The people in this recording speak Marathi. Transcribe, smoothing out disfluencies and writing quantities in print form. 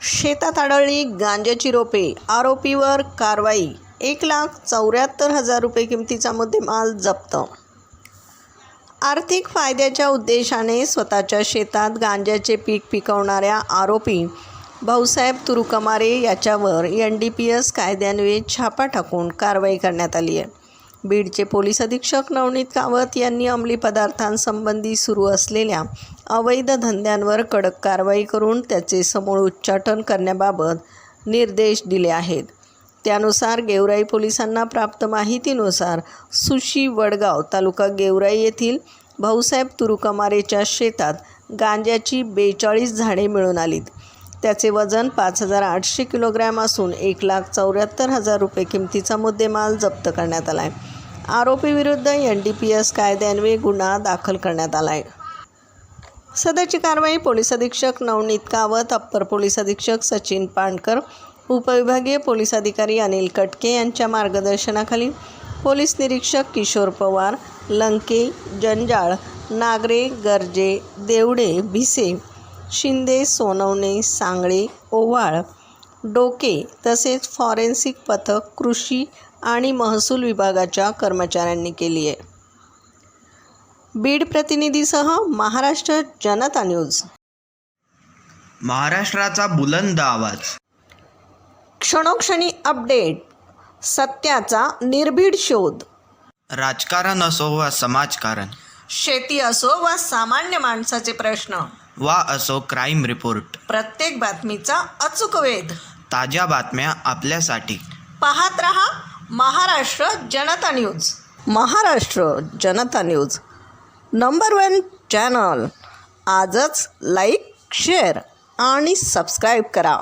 शेतात आढळली गांजाची रोपे, आरोपीवर कारवाई. 1,74,000 रुपये किमतीचा मुद्देमाल जप्त. आर्थिक फायद्याच्या उद्देशाने स्वतःच्या शेतात गांजाचे पीक पिकवणाऱ्या आरोपी भाऊसाहेब तुरुकमारे याच्यावर NDPS कायद्यान्वये छापा टाकून कारवाई करण्यात आली आहे. बीडचे पोलीस अधीक्षक नवनीत कावत यांनी अंमली पदार्थांसंबंधी सुरू असलेल्या अवैध धंद्यांवर कडक कारवाई करून त्याचे समूळ उच्चाटन करण्याबाबत निर्देश दिले आहेत. त्यानुसार गेवराई पोलिसांना प्राप्त माहितीनुसार सुशी वडगाव तालुका गेवराई येथील भाऊसाहेब तुरुकमारेच्या शेतात गांजाची 42 झाडे मिळून आलीत. त्याचे वजन 5,800 किलोग्रॅम असून 1,74,000 रुपये किमतीचा मुद्देमाल जप्त करण्यात आला आहे. आरोपीविरुद्ध NDPS कायद्यान्वये गुन्हा दाखल करण्यात आला आहे. सदरची कारवाई पोलीस अधीक्षक नवनीत कावत, अप्पर पोलीस अधीक्षक सचिन पांडकर, उपविभागीय पोलीस अधिकारी अनिल कटके यांच्या मार्गदर्शनाखाली पोलीस निरीक्षक किशोर पवार, लंके, जंजाळ, नागरे, गर्जे, देवडे, भिसे, शिंदे, सोनवणे, सांगळे, ओवाळ, डोके तसेच फॉरेन्सिक पथक, कृषी आणि महसूल विभागाच्या कर्मचाऱ्यांनी केली आहे. बीड प्रतिनिधीसह महाराष्ट्र जनता न्यूज. महाराष्ट्राचा बुलंद आवाज. क्षणोक्षणी अपडेट, सत्याचा निर्भीड शोध. राजकारण असो वा समाजकारण, शेती असो वा सामान्य माणसाचे प्रश्न, वा असो क्राईम रिपोर्ट, प्रत्येक बातमीचा अचूक वेध. ताज्या बातम्या आपल्यासाठी. पाहत रहा महाराष्ट्र जनता न्यूज. महाराष्ट्र जनता न्यूज नंबर 1 चॅनल. आजच लाईक, शेअर आणि सबस्क्राईब करा.